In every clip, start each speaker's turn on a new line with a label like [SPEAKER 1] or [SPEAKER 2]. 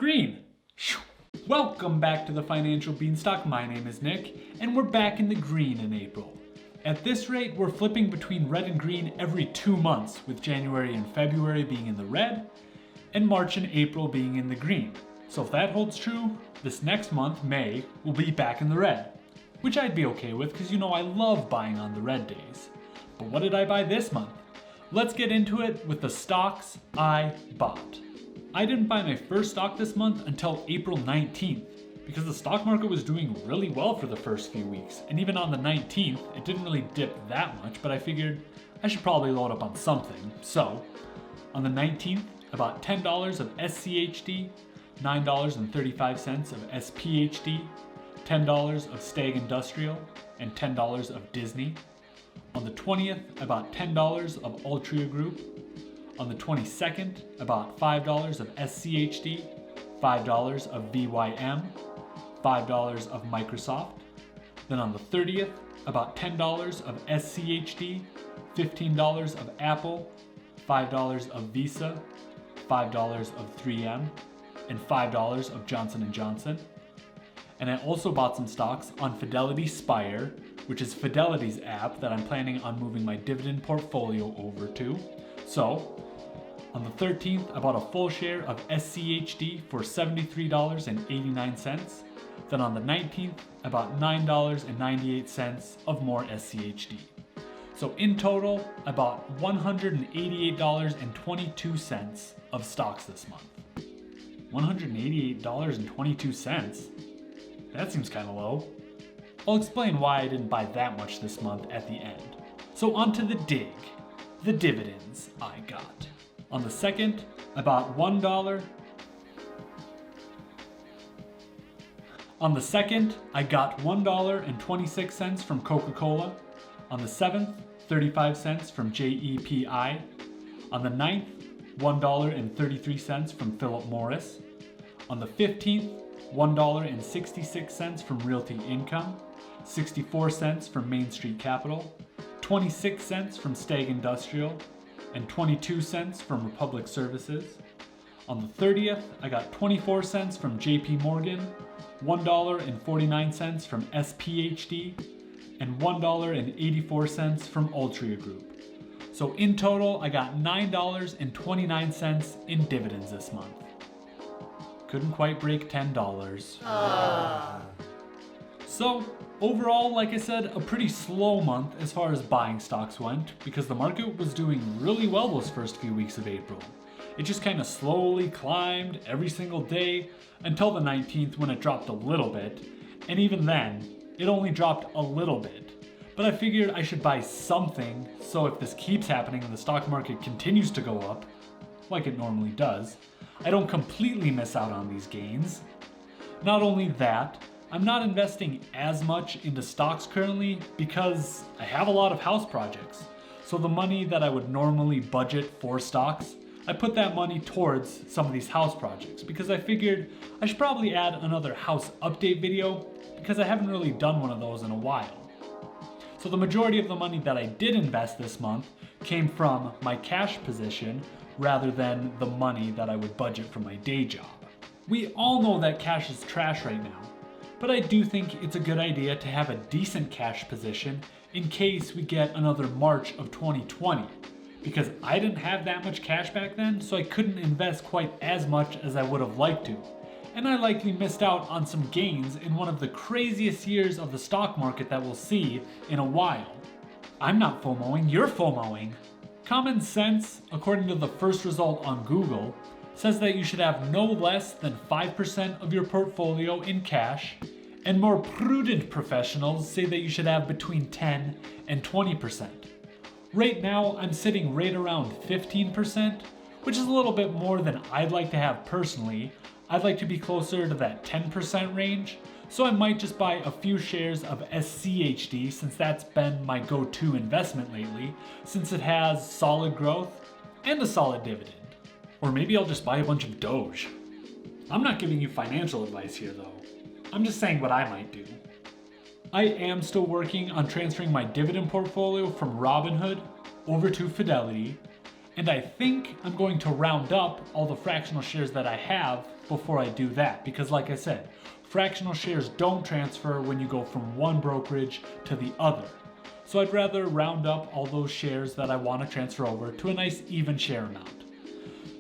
[SPEAKER 1] Green. Welcome back to the Financial Beanstalk. My name is Nick, and we're back in the green in April. At this rate, we're flipping between red and green every 2 months, with January and February being in the red, and March and April being in the green. So if that holds true, this next month, May, will be back in the red, which I'd be okay with because I love buying on the red days. But what did I buy this month? Let's get into it with the stocks I bought. I didn't buy my first stock this month until April 19th because the stock market was doing really well for the first few weeks. And even on the 19th, it didn't really dip that much, but I figured I should probably load up on something. So on the 19th, I bought $10 of SCHD, $9.35 of SPHD, $10 of Stag Industrial, and $10 of Disney. On the 20th, I bought $10 of Altria Group. On the 22nd, I bought $5 of SCHD, $5 of VYM, $5 of Microsoft. Then on the 30th, I bought $10 of SCHD, $15 of Apple, $5 of Visa, $5 of 3M, and $5 of Johnson & Johnson. And I also bought some stocks on Fidelity Spire, which is Fidelity's app that I'm planning on moving my dividend portfolio over to. So, on the 13th, I bought a full share of SCHD for $73.89. Then on the 19th, I bought $9.98 of more SCHD. So in total, I bought $188.22 of stocks this month. $188.22? That seems kind of low. I'll explain why I didn't buy that much this month at the end. So on to the DIG, the dividends I got. On the 2nd, I bought $1. On the 2nd, I got $1.26 from Coca Cola. On the 7th, 35 cents from JEPI. On the 9th, $1.33 from Phillip Morris. On the 15th, $1.66 from Realty Income, 64 cents from Main Street Capital, 26 cents from Stag Industrial, and 22 cents from Republic Services. On the 30th, I got 24 cents from JP Morgan, $1.49 from SPHD, and $1.84 from Altria Group. So in total, I got $9.29 in dividends this month. Couldn't quite break $10. So overall, like I said, a pretty slow month as far as buying stocks went because the market was doing really well those first few weeks of April. It just kind of slowly climbed every single day until the 19th when it dropped a little bit. And even then, it only dropped a little bit. But I figured I should buy something so if this keeps happening and the stock market continues to go up, like it normally does, I don't completely miss out on these gains. Not only that, I'm not investing as much into stocks currently because I have a lot of house projects. So the money that I would normally budget for stocks, I put that money towards some of these house projects because I figured I should probably add another house update video because I haven't really done one of those in a while. So the majority of the money that I did invest this month came from my cash position rather than the money that I would budget for my day job. We all know that cash is trash right now, but I do think it's a good idea to have a decent cash position in case we get another March of 2020, because I didn't have that much cash back then, so I couldn't invest quite as much as I would have liked to. And I likely missed out on some gains in one of the craziest years of the stock market that we'll see in a while. I'm not FOMOing, you're FOMOing. Common sense, according to the first result on Google, says that you should have no less than 5% of your portfolio in cash, and more prudent professionals say that you should have between 10 and 20%. Right now, I'm sitting right around 15%, which is a little bit more than I'd like to have personally. I'd like to be closer to that 10% range, so I might just buy a few shares of SCHD since that's been my go-to investment lately, since it has solid growth and a solid dividend. Or maybe I'll just buy a bunch of Doge. I'm not giving you financial advice here though. I'm just saying what I might do. I am still working on transferring my dividend portfolio from Robinhood over to Fidelity, And I think I'm going to round up all the fractional shares that I have before I do that, because like I said, fractional shares don't transfer when you go from one brokerage to the other. So I'd rather round up all those shares that I want to transfer over to a nice even share amount.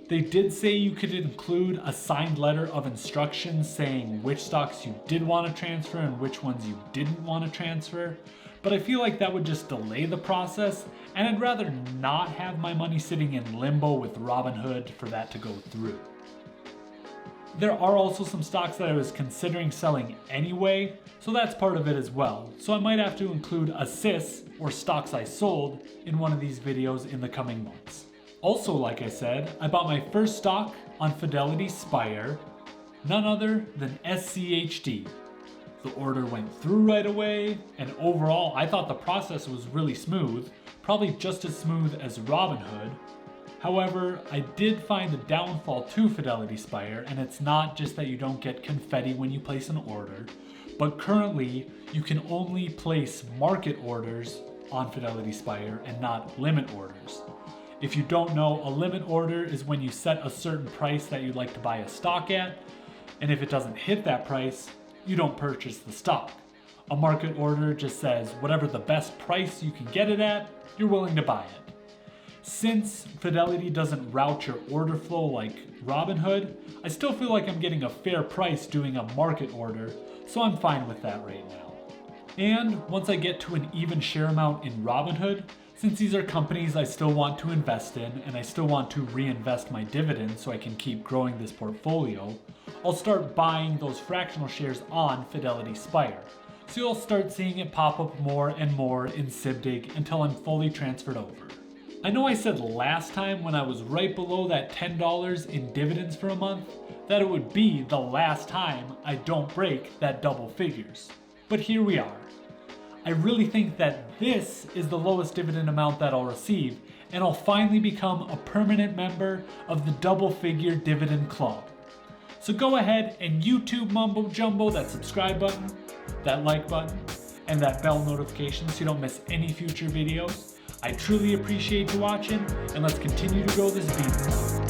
[SPEAKER 1] They did say you could include a signed letter of instructions saying which stocks you did want to transfer and which ones you didn't want to transfer, but I feel like that would just delay the process, and I'd rather not have my money sitting in limbo with Robinhood for that to go through. There are also some stocks that I was considering selling anyway, so that's part of it as well. So I might have to include assists or stocks I sold in one of these videos in the coming months. Also, like I said, I bought my first stock on Fidelity Spire, none other than SCHD. The order went through right away, and overall I thought the process was really smooth, probably just as smooth as Robinhood. However, I did find a downfall to Fidelity Spire, and it's not just that you don't get confetti when you place an order, but currently you can only place market orders on Fidelity Spire and not limit orders. If you don't know, a limit order is when you set a certain price that you'd like to buy a stock at, and if it doesn't hit that price, you don't purchase the stock. A market order just says whatever the best price you can get it at, you're willing to buy it. Since Fidelity doesn't route your order flow like Robinhood, I still feel like I'm getting a fair price doing a market order, so I'm fine with that right now. And once I get to an even share amount in Robinhood, since these are companies I still want to invest in and I still want to reinvest my dividends so I can keep growing this portfolio, I'll start buying those fractional shares on Fidelity Spire. So you'll start seeing it pop up more and more in S.I.B.D.I.G until I'm fully transferred over. I know I said last time when I was right below that $10 in dividends for a month that it would be the last time I don't break that double figures. But here we are. I really think that this is the lowest dividend amount that I'll receive, and I'll finally become a permanent member of the double figure dividend club. So go ahead and YouTube mumbo jumbo that subscribe button, that like button, and that bell notification so you don't miss any future videos. I truly appreciate you watching, and let's continue to grow this bean.